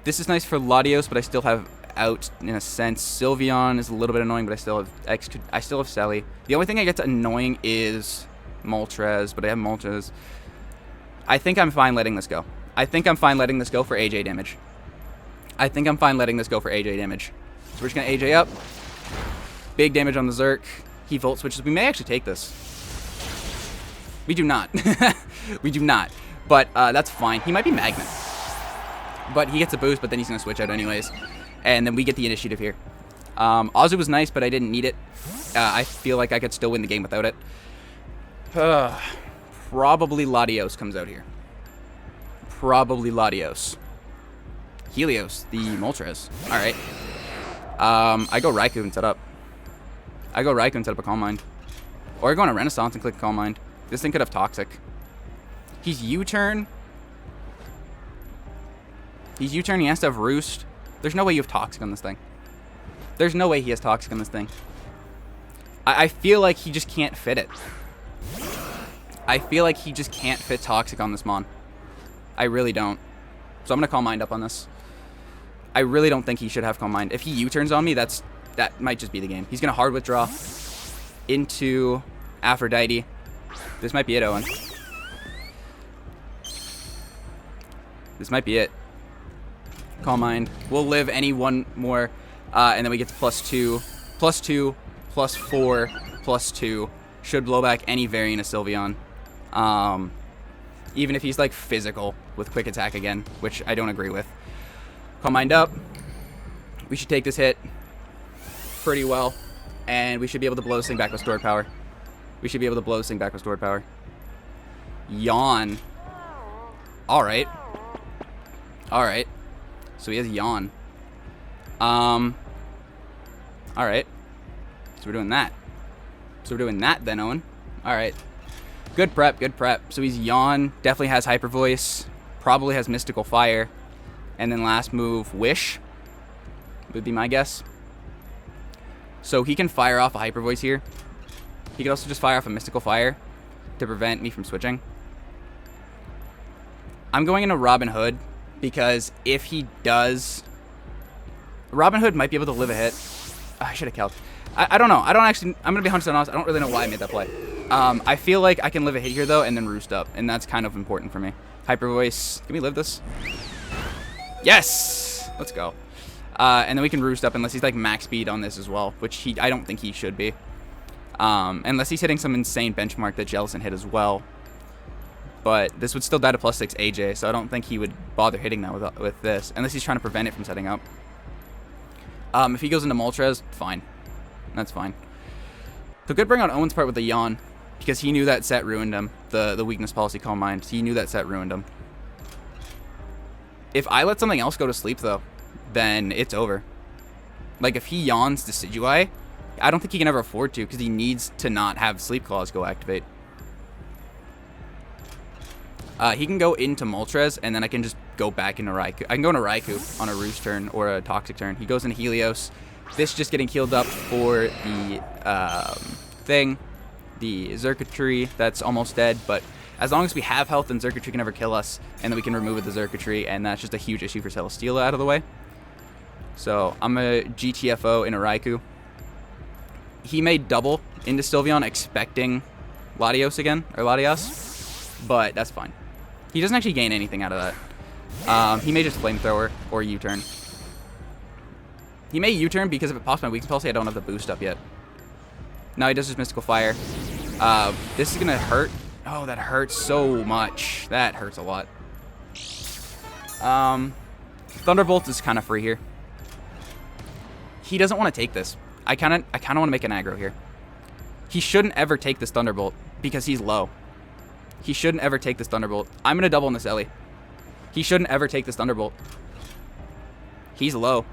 This is nice for Latios, but I still have out in a sense. Sylveon is a little bit annoying, but I still have Selly. The only thing that gets annoying is Moltres, but I have Moltres. I think I'm fine letting this go. I think I'm fine letting this go for AJ damage. I think I'm fine letting this go for AJ damage. So we're just going to AJ up. Big damage on the Zerk. He Volt Switches. We may actually take this. We do not. We do not. But that's fine. He might be Magnet. But he gets a boost, but then he's going to switch out anyways. And then we get the initiative here. Azu was nice, but I didn't need it. I feel like I could still win the game without it. Probably Latios comes out here. Probably Latios. Helios, the Moltres. Alright. I go Raikou and set up. I go Raikou and set up a Calm Mind. Or I go on a Renaissance and click Calm Mind. This thing could have Toxic. He's U-turn. He's U-turn, he has to have Roost. There's no way you have Toxic on this thing. There's no way he has Toxic on this thing. I feel like he just can't fit it. I feel like he just can't fit Toxic on this Mon. I really don't. So I'm going to Calm Mind up on this. I really don't think he should have Calm Mind. If he U-turns on me, that might just be the game. He's going to Hard Withdraw into Aphrodite. This might be it, Owen. This might be it. Calm Mind. We'll live any one more. And then we get to +2, +2, +4, +2. Should blow back any variant of Sylveon. Even if he's like physical with Quick Attack again, which I don't agree with. Calm Mind up. We should take this hit pretty well. And we should be able to blow this thing back with Stored Power. We should be able to blow this thing back with Stored Power. Yawn. Alright. Alright. So he has Yawn. Alright. So we're doing that. So we're doing that then, Owen. Alright. Good prep, good prep. So he's Yawn. Definitely has Hyper Voice. Probably has Mystical Fire. And then last move, Wish. Would be my guess. So he can fire off a Hyper Voice here. He could also just fire off a Mystical Fire to prevent me from switching. I'm going into Robin Hood because if he does... Robin Hood might be able to live a hit. I should have killed. I don't know. I don't actually... I'm going to be 100% honest. I don't really know why I made that play. I feel like I can live a hit here, though, and then roost up. And that's kind of important for me. Hyper Voice. Can we live this? Yes! Let's go. And then we can roost up unless he's like max speed on this as well, which I don't think he should be. Unless he's hitting some insane benchmark that Jellicent hit as well. But this would still die to +6 AJ, so I don't think he would bother hitting that with this, unless he's trying to prevent it from setting up. If he goes into Moltres, fine. That's fine. So good bring on Owen's part with the Yawn, because he knew that set ruined him. The weakness policy Calm Mind. He knew that set ruined him. If I let something else go to sleep, though, then it's over. Like, if he Yawns Decidueye, I don't think he can ever afford to, because he needs to not have Sleep Claws go activate. He can go into Moltres, and then I can just go back into Raikou. I can go into Raikou on a Roost turn or a Toxic turn. He goes into Helios. This just getting healed up for the thing, the Xurkitree that's almost dead. But as long as we have health, then Xurkitree can never kill us, and then we can remove it with the Xurkitree, and that's just a huge issue for Celesteela out of the way. So I'm a GTFO in a Raikou. He may double into Sylveon expecting Latios again, or Latias, but that's fine. He doesn't actually gain anything out of that. He may just Flamethrower or U-turn. He may U-turn because if it pops my weakness policy, I don't have the boost up yet. No, he does just Mystical Fire. This is going to hurt. Oh, that hurts so much. That hurts a lot. Thunderbolt is kind of free here. He doesn't want to take this. I kind of want to make an aggro here. He shouldn't ever take this Thunderbolt because he's low. He shouldn't ever take this Thunderbolt. I'm going to double in this Ellie. He shouldn't ever take this Thunderbolt. He's low.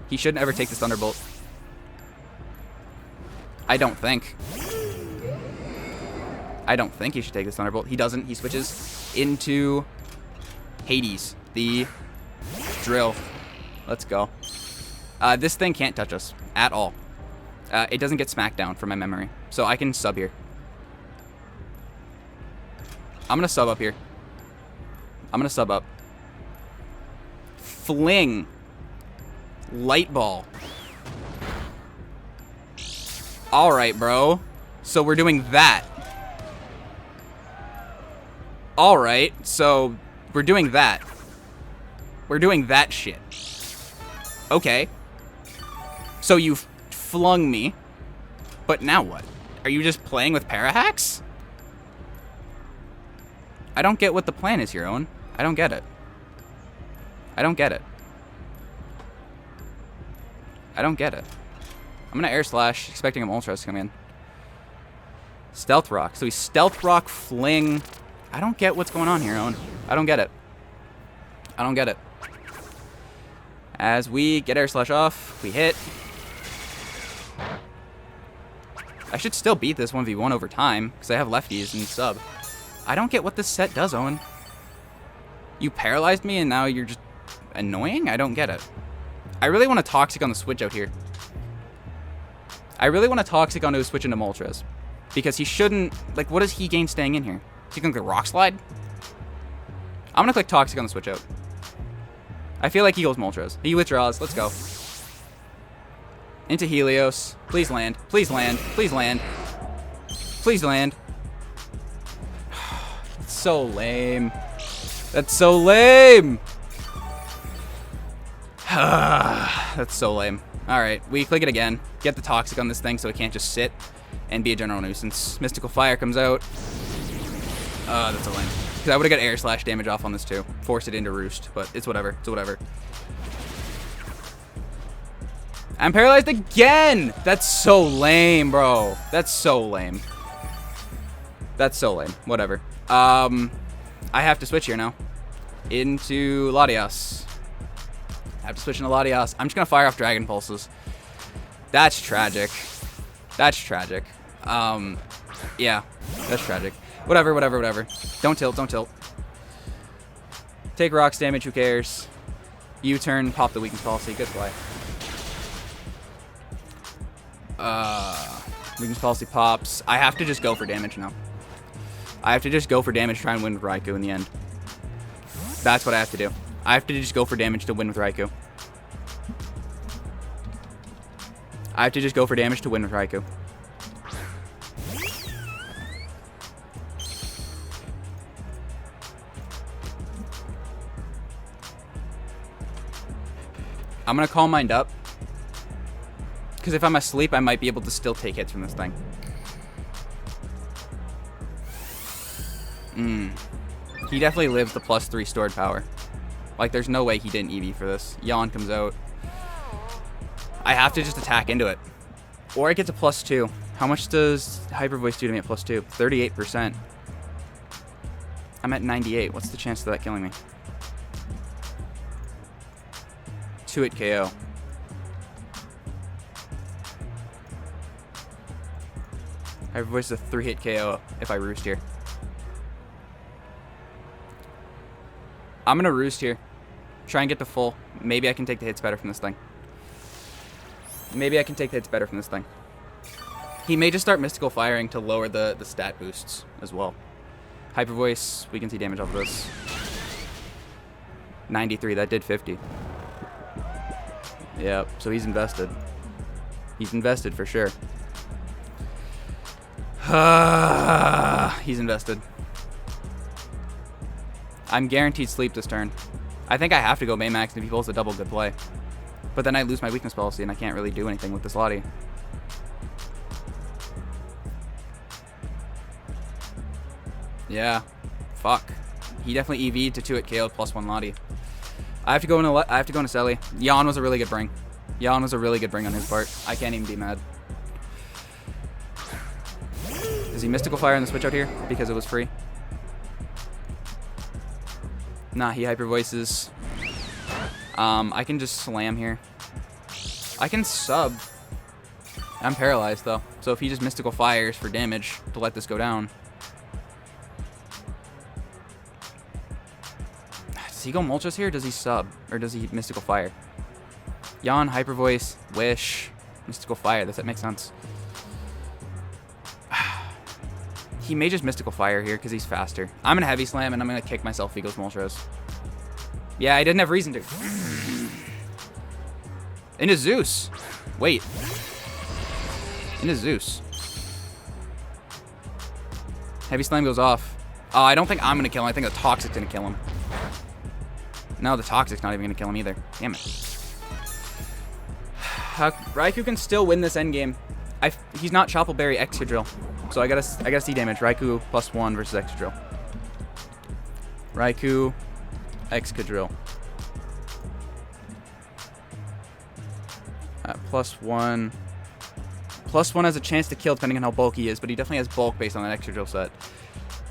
He shouldn't ever take this Thunderbolt. I don't think. I don't think he should take this Thunderbolt. He doesn't. He switches into Hades, the drill. Let's go. This thing can't touch us at all. It doesn't get smacked down from my memory. So I can sub here. I'm going to sub up here. I'm going to sub up. Fling. Light ball. All right, bro. So we're doing that. All right. So we're doing that. We're doing that shit. Okay. So you flung me. But now what? Are you just playing with para-hacks? I don't get what the plan is here, Owen. I don't get it. I don't get it. I don't get it. I'm gonna air slash, expecting him ultras to come in. Stealth rock. So he's stealth rock, fling. I don't get what's going on here, Owen. I don't get it. I don't get it. As we get air slash off, we hit. I should still beat this 1v1 over time, because I have lefties and sub. I don't get what this set does, Owen. You paralyzed me and now you're just annoying? I don't get it. I really want to Toxic on the switch out here. I really want to Toxic onto a switch into Moltres. Because he shouldn't... Like, what does he gain staying in here? Is he going to click Rock Slide? I'm going to click Toxic on the switch out. I feel like he goes Moltres. He withdraws. Let's go. Into Helios. Please land. Please land. Please land. Please land. That's so lame. That's so lame. That's so lame. Alright, we click it again. Get the Toxic on this thing so it can't just sit and be a general nuisance. Mystical Fire comes out. That's so lame. Because I would have got air slash damage off on this too. Force it into Roost, but it's whatever. It's whatever. I'm paralyzed again! That's so lame, bro. That's so lame. That's so lame. Whatever. I have to switch here now. Into Latias. I have to switch into Latias. I'm just going to fire off Dragon Pulses. That's tragic. That's tragic. Yeah. That's tragic. Whatever, whatever, whatever. Don't tilt, don't tilt. Take rocks damage, who cares? U-turn, pop the weakness policy. Good play. Weakness policy pops. I have to just go for damage now. I have to just go for damage to try and win with Raikou in the end. That's what I have to do. I have to just go for damage to win with Raikou. I have to just go for damage to win with Raikou. I'm going to call Mind Up. Because if I'm asleep, I might be able to still take hits from this thing. He definitely lives the +3 stored power. Like, there's no way he didn't EV for this. Yawn comes out. I have to just attack into it. Or I get to +2. How much does Hyper Voice do to me at +2? 38%. I'm at 98. What's the chance of that killing me? 2-hit KO. Hyper Voice is a 3-hit KO if I Roost here. I'm going to Roost here. Try and get to full. Maybe I can take the hits better from this thing. Maybe I can take the hits better from this thing. He may just start Mystical Firing to lower the stat boosts as well. Hyper Voice, we can see damage off of this. 93, that did 50. Yep, so he's invested. He's invested for sure. He's invested. I'm guaranteed sleep this turn. I think I have to go Baymax if he pulls a double good play. But then I lose my weakness policy and I can't really do anything with this Lottie. Yeah. Fuck. He definitely EV'd to 2-hit KO +1 Lottie. I have to go into Selly. Yawn was a really good bring. Yawn was a really good bring on his part. I can't even be mad. Does he Mystical Fire in the switch out here because it was free? Nah, he Hyper Voices. I can just slam here. I can sub. I'm paralyzed though, so if he just Mystical Fires for damage to let this go down. Does he go Moltres here or does he sub? Or does he Mystical Fire? Yawn, Hyper Voice, Wish, Mystical Fire. Does that make sense? He may just Mystical Fire here because he's faster. I'm going to Heavy Slam and I'm going to kick myself if he goes Moltres. Yeah, I didn't have reason to. Into Zeus. Wait. Into Zeus. Heavy Slam goes off. Oh, I don't think I'm going to kill him. I think the Toxic's going to kill him. No, the Toxic's not even going to kill him either. Damn it. Raikou can still win this endgame. He's not Choppleberry Excadrill. So I gotta see damage. Raikou +1 versus Excadrill. Raikou, Excadrill. +1. +1 has a chance to kill depending on how bulky he is, but he definitely has bulk based on that Excadrill set.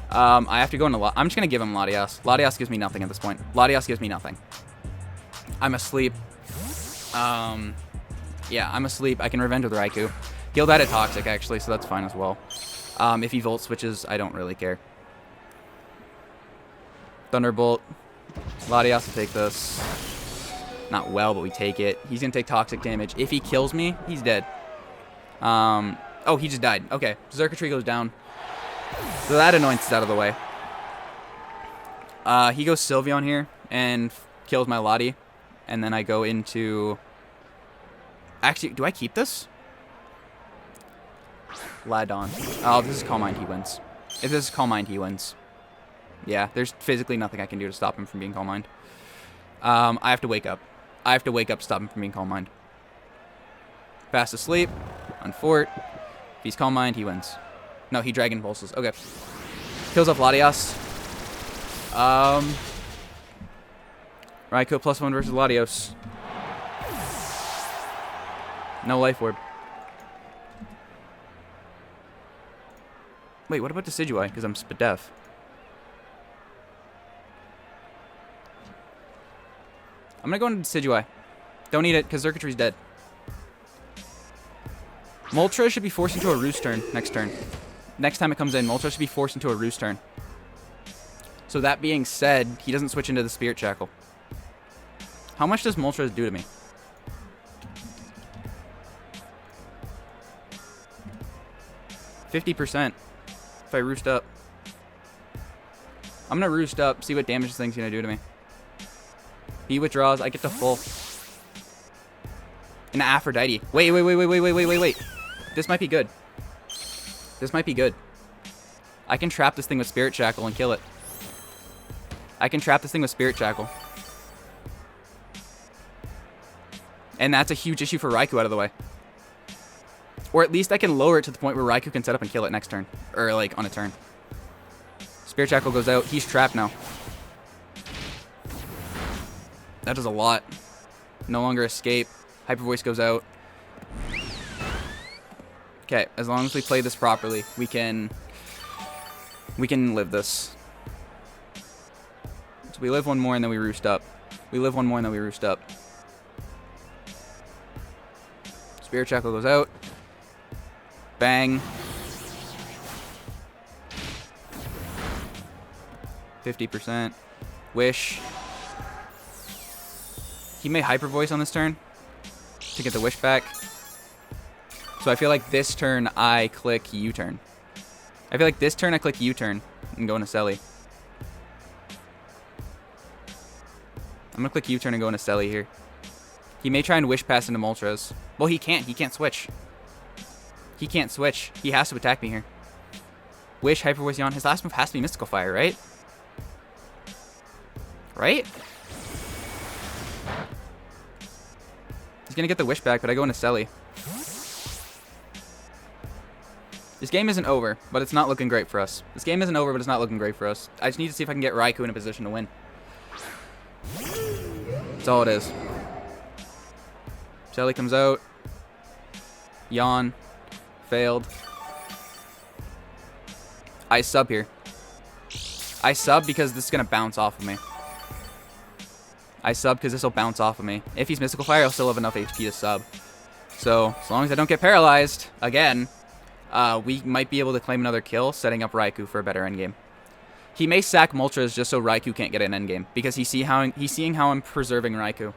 I have to go into I'm just gonna give him Latias. Latias gives me nothing at this point. Latias gives me nothing. I'm asleep. Yeah, I'm asleep. I can revenge with Raikou. He'll die to Toxic actually, so that's fine as well. If he Volt switches, I don't really care. Thunderbolt. Latias will take this. Not well, but we take it. He's going to take Toxic damage. If he kills me, he's dead. Oh, he just died. Okay, Xurkitree goes down. So that annoyance is out of the way. He goes Sylveon here and kills my Lati. And then I go into... Actually, do I keep this? Ladon. Oh, this is Calm Mind, he wins. If this is Calm Mind, he wins. Yeah, there's physically nothing I can do to stop him from being Calm Mind. I have to wake up. I have to wake up to stop him from being Calm Mind. Fast asleep. On Fort. If he's Calm Mind, he wins. No, he Dragon Pulses. Okay. Kills off Latias. Raikou +1 versus Latios. No Life Orb. Wait, what about Decidueye? Because I'm Spadef. I'm going to go into Decidueye. Don't need it, because Xurkitree's dead. Moltres should be forced into a Roost turn next turn. Next time it comes in, Moltres should be forced into a Roost turn. So that being said, he doesn't switch into the Spirit Shackle. How much does Moltres do to me? 50%. If I Roost up. I'm going to Roost up, see what damage this thing's going to do to me. He withdraws, I get to full. An Aphrodite. Wait. This might be good. This might be good. I can trap this thing with Spirit Shackle and kill it. I can trap this thing with Spirit Shackle. And that's a huge issue for Raikou out of the way. Or at least I can lower it to the point where Raikou can set up and kill it next turn. Or, like, on a turn. Spirit Shackle goes out. He's trapped now. That does a lot. No longer escape. Hyper Voice goes out. Okay, as long as we play this properly, we can live this. So we live one more and then we Roost up. We live one more and then we Roost up. Spirit Shackle goes out. Bang. 50%. Wish. He may Hyper Voice on this turn to get the Wish back. So I feel like this turn I click U-turn. I feel like this turn I click U-turn and go into Selly. I'm going to click U-turn and go into Selly here. He may try and Wish Pass into Moltres. Well, he can't. He can't switch. He can't switch. He has to attack me here. Wish, Hyper Voice, Yawn. His last move has to be Mystical Fire, right? Right? He's going to get the Wish back, but I go into Selly. This game isn't over, but it's not looking great for us. This game isn't over, but it's not looking great for us. I just need to see if I can get Raikou in a position to win. That's all it is. Selly comes out. Yawn. Failed. I sub here. I sub because this is going to bounce off of me. I sub because this will bounce off of me. If he's Mystical Fire, I'll still have enough HP to sub. So, as long as I don't get paralyzed, again, we might be able to claim another kill, setting up Raikou for a better endgame. He may sack Moltres just so Raikou can't get an endgame, because he's seeing how I'm preserving Raikou.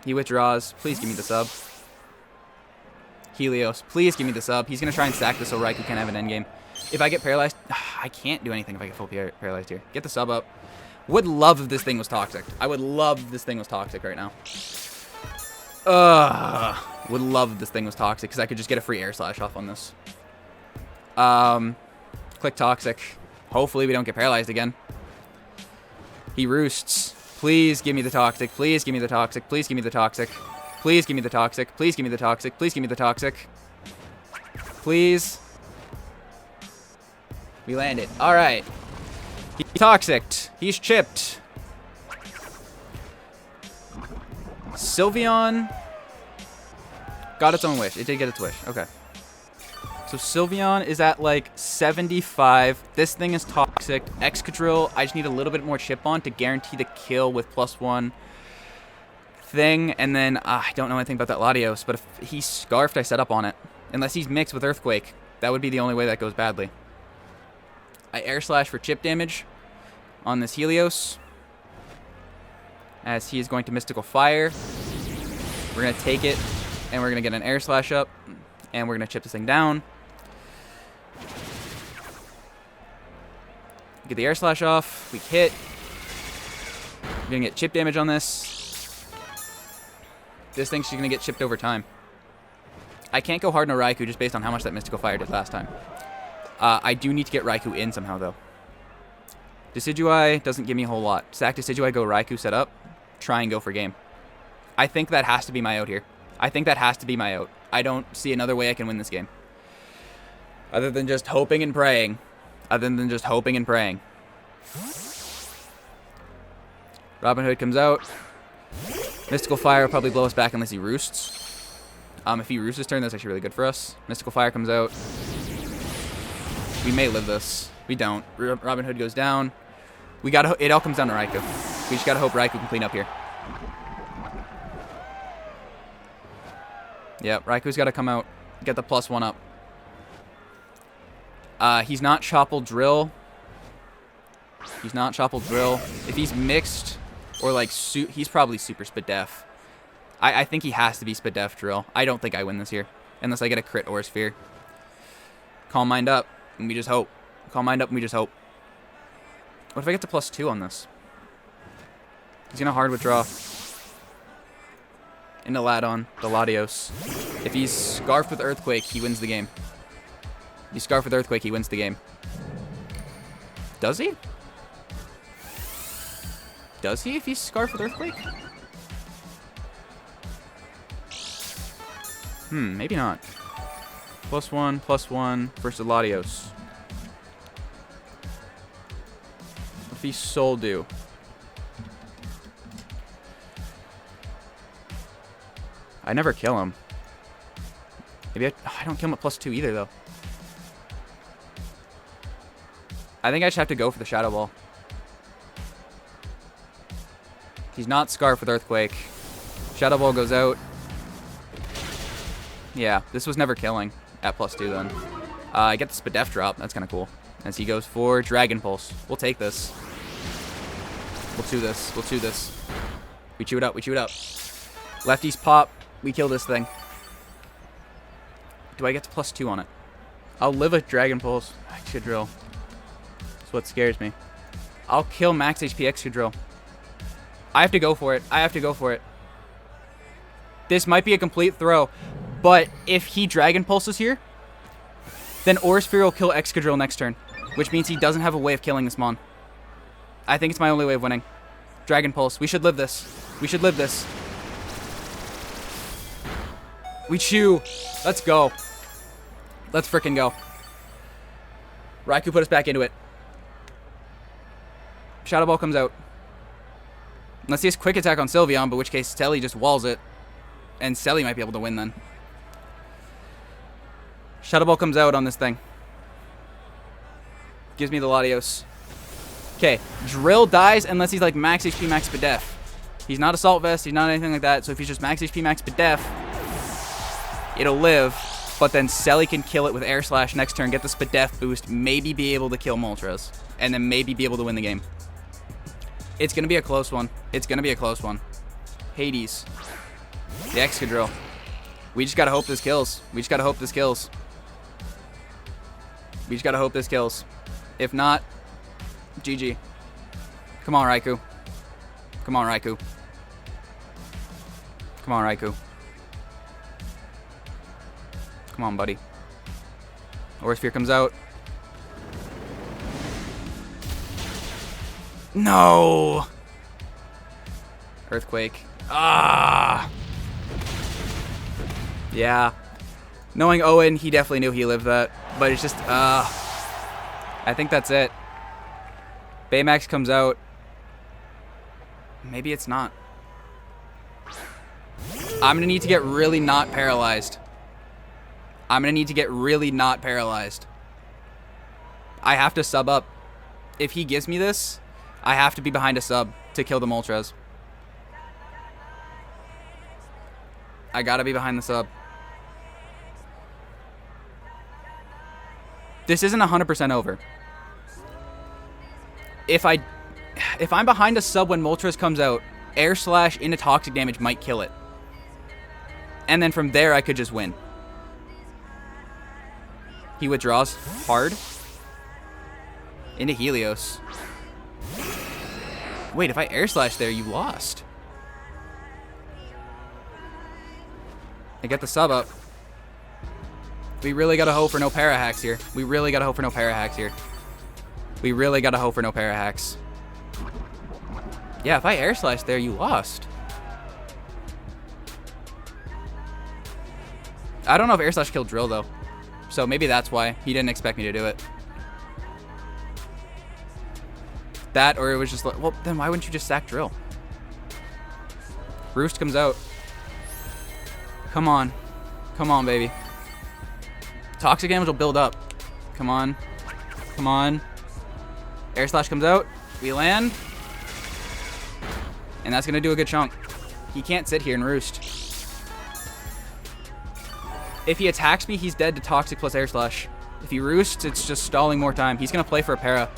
He withdraws. Please give me the sub. Helios, please give me the sub. He's going to try and sack this so Raikou can't have an endgame. If I get paralyzed, I can't do anything if I get full paralyzed here. Get the sub up. Would love if this thing was toxic. I would love if this thing was toxic right now. Would love if this thing was toxic because I could just get a free air slash off on this. Click toxic. Hopefully we don't get paralyzed again. He roosts. Please give me the toxic. Please give me the toxic. Please give me the toxic. Please give me the toxic. Please give me the toxic. Please give me the toxic. Please. We landed. All right. He's toxicked. He's chipped. Sylveon got its own wish. It did get its wish. Okay. So Sylveon is at like 75. This thing is toxic. Excadrill, I just need a little bit more chip on to guarantee the kill with +1 thing. And then I don't know anything about that Latios, but if he's Scarfed, I set up on it. Unless he's mixed with Earthquake. That would be the only way that goes badly. I Air Slash for chip damage on this Helios. As he is going to Mystical Fire. We're going to take it, and we're going to get an Air Slash up, and we're going to chip this thing down. Get the Air Slash off. We hit. We're going to get chip damage on this. This thing's going to get chipped over time. I can't go hard on a Raikou just based on how much that Mystical Fire did last time. I do need to get Raikou in somehow, though. Decidueye doesn't give me a whole lot. Sack Decidueye, go Raikou, set up. Try and go for game. I think that has to be my out here. I think that has to be my out. I don't see another way I can win this game. Other than just hoping and praying. Robin Hood comes out. Mystical Fire will probably blow us back unless he roosts. If he roosts this turn, that's actually really good for us. Mystical Fire comes out. We may live this. We don't. Robin Hood goes down. We gotta. It all comes down to Raikou. We just gotta hope Raikou can clean up here. Yep, Raikou's gotta come out. Get the +1 up. He's not Chople Drill. He's not Chople Drill. If he's mixed or like he's probably Super Spadef. I think he has to be Spadef Drill. I don't think I win this here unless I get a crit or a sphere. Calm Mind up and we just hope. Calm Mind up and we just hope. What if I get to +2 on this? He's gonna hard withdraw. Into Ladon, the Latios. If he's Scarfed with Earthquake, he wins the game. If he's Scarfed with Earthquake, he wins the game. Does he? Does he if he's Scarfed with Earthquake? Maybe not. +1 versus Latios. If he's Soul Dew. I never kill him. Maybe I don't kill him at +2 either, though. I think I just have to go for the Shadow Ball. He's not Scarfed with Earthquake. Shadow Ball goes out. Yeah, this was never killing at +2 then. I get the Spadef drop. That's kind of cool. As he goes for Dragon Pulse. We'll take this. We'll chew this. We'll chew this. We chew it up. We chew it up. Lefties pop. We kill this thing. Do I get to +2 on it? I'll live with Dragon Pulse. Excadrill. That's what scares me. I'll kill max HP Excadrill. I have to go for it. I have to go for it. This might be a complete throw. But if he Dragon Pulses here, then Aura Sphere will kill Excadrill next turn. Which means he doesn't have a way of killing this Mon. I think it's my only way of winning. Dragon Pulse. We should live this. We should live this. We chew. Let's go. Let's frickin' go. Raikou put us back into it. Shadow Ball comes out. Unless he has Quick Attack on Sylveon, but in which case Selly just walls it. And Selly might be able to win then. Shadow Ball comes out on this thing. Gives me the Latios. Okay, Drill dies unless he's like max HP, max Spadef. He's not Assault Vest, he's not anything like that, so if he's just max HP, max Spadef, it'll live, but then Selly can kill it with Air Slash next turn, get the Spadef boost, maybe be able to kill Moltres, and then maybe be able to win the game. It's going to be a close one. It's going to be a close one. Hades. The Excadrill. We just got to hope this kills. We just got to hope this kills. We just got to hope this kills. If not, GG. Come on, Raikou. Come on, Raikou. Come on, Raikou. Come on, buddy. Aura Sphere comes out. No! Earthquake. Ah! Yeah. Knowing Owen, he definitely knew he lived that. But it's just, I think that's it. Baymax comes out. Maybe it's not. I'm gonna need to get really not paralyzed. I'm gonna need to get really not paralyzed. I have to sub up. If he gives me this, I have to be behind a sub to kill the Moltres. I gotta be behind the sub. This isn't 100% over. If I'm behind a sub when Moltres comes out, Air Slash into toxic damage might kill it. And then from there, I could just win. He withdraws hard. Into Helios. Wait, if I Air Slash there, you lost. I get the sub up. We really gotta hope for no para hacks here. We really gotta hope for no para hacks here. We really gotta hope for no para hacks. Yeah, if I Air Slash there, you lost. I don't know if Air Slash killed Drill, though. So maybe that's why. He didn't expect me to do it. That, or it was just like, well, then why wouldn't you just sack Drill? Roost comes out. Come on. Come on, baby. Toxic damage will build up. Come on. Come on. Air Slash comes out. We land. And that's going to do a good chunk. He can't sit here and roost. If he attacks me, he's dead to Toxic plus Air Slash. If he roosts, it's just stalling more time. He's going to play for a para,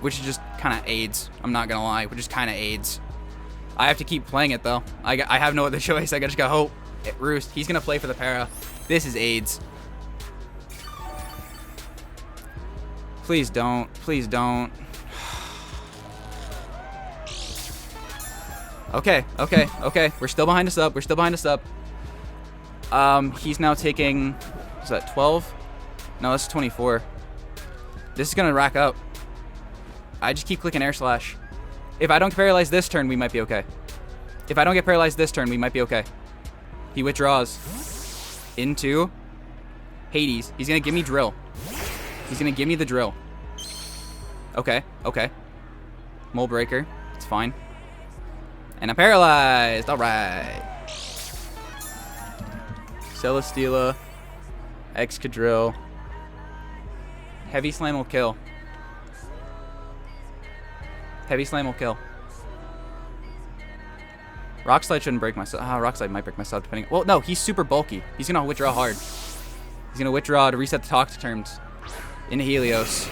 which just kind of aids. I'm not going to lie, which just kind of aids. I have to keep playing it, though. I have no other choice. I just got to hope. Roost. He's going to play for the para. This is aids. Please don't. Please don't. Okay, okay, okay. We're still behind a sub. We're still behind a sub. He's now taking, is that 12? No, that's 24. This is going to rack up. I just keep clicking Air Slash. If I don't get paralyzed this turn, we might be okay. If I don't get paralyzed this turn, we might be okay. He withdraws into Hades. He's going to give me Drill. He's going to give me the Drill. Okay, okay. Mole Breaker. It's fine. And I'm paralyzed. All right. Celesteela. Excadrill. Heavy Slam will kill. Heavy Slam will kill. Rock Slide shouldn't break my sub. Rock Slide might break my sub depending. Well, no, he's super bulky. He's going to withdraw hard. He's going to withdraw to reset the toxic terms. Into Helios.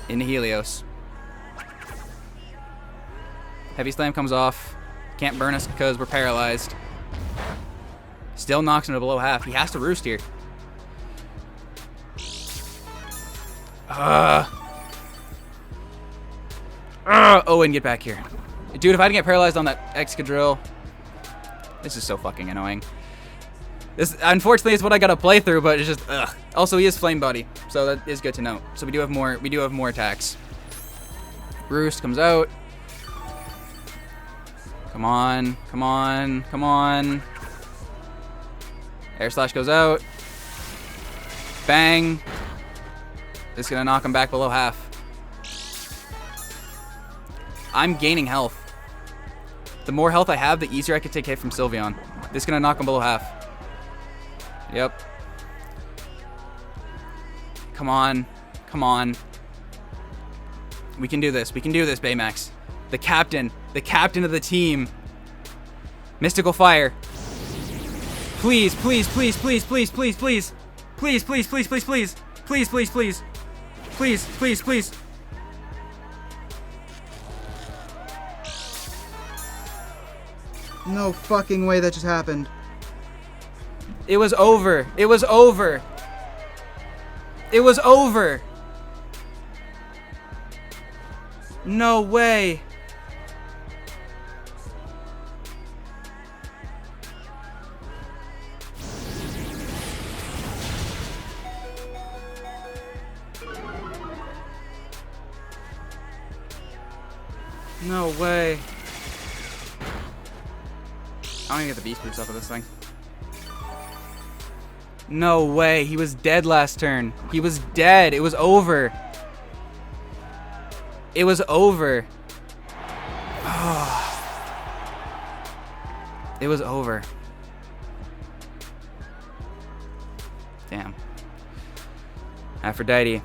Into Helios. Heavy Slam comes off. Can't burn us because we're paralyzed. Still knocks him to below half. He has to roost here. Owen, get back here. Dude, if I didn't get paralyzed on that Excadrill. This is so fucking annoying. This, unfortunately, is what I gotta play through, but it's just, ugh. Also, he is Flame Body, so that is good to know. So we do have more attacks. Roost comes out. Come on, come on, come on. Air Slash goes out. Bang. This is gonna knock him back below half. I'm gaining health. The more health I have, the easier I can take hit from Sylveon. This is gonna knock him below half. Yep. Come on. Come on. We can do this. We can do this, Baymax. The captain of the team. Mystical Fire. Please, please, please, please, please, please, please. Please, please, please, please, please. Please, please, please. Please, please, please. No fucking way that just happened. It was over. It was over. It was over. No way. No way. I don't even get the beast boost off of this thing. No way. He was dead last turn. He was dead. It was over. It was over. Oh. It was over. Damn. Aphrodite.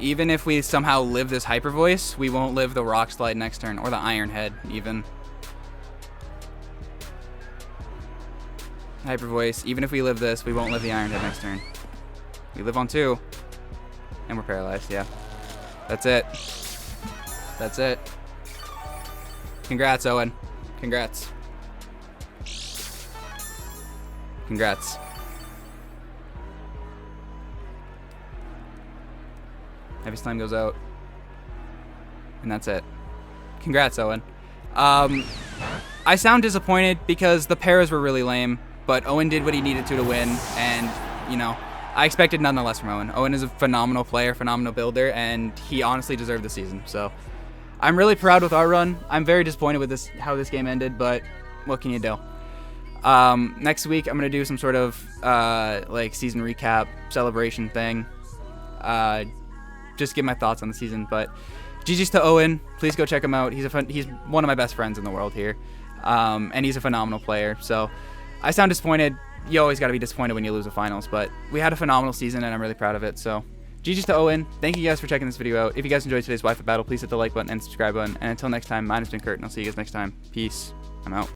Even if we somehow live this Hyper Voice, we won't live the Rock Slide next turn, or the Iron Head, even. Hyper Voice. Even if we live this, we won't live the Iron Head next turn. We live on 2, and we're paralyzed, yeah. That's it. That's it. Congrats, Owen. Congrats. Congrats. Heavy Slime goes out. And that's it. Congrats, Owen. I sound disappointed because the paras were really lame, but Owen did what he needed to win, and, you know, I expected none the less from Owen. Owen is a phenomenal player, phenomenal builder, and he honestly deserved the season. So I'm really proud with our run. I'm very disappointed with this how this game ended, but what can you do? Next week, I'm going to do some sort of like season recap celebration thing. Just give my thoughts on the season, but GG's to Owen. Please go check him out. He's one of my best friends in the world here, and he's a phenomenal player. So I sound disappointed. You always got to be disappointed when you lose the finals, but we had a phenomenal season, and I'm really proud of it. So GG's to Owen. Thank you guys for checking this video out. If you guys enjoyed today's Wi-Fi battle, please hit the like button and subscribe button. And until next time, mine has been Kurt, and I'll see you guys next time. Peace. I'm out.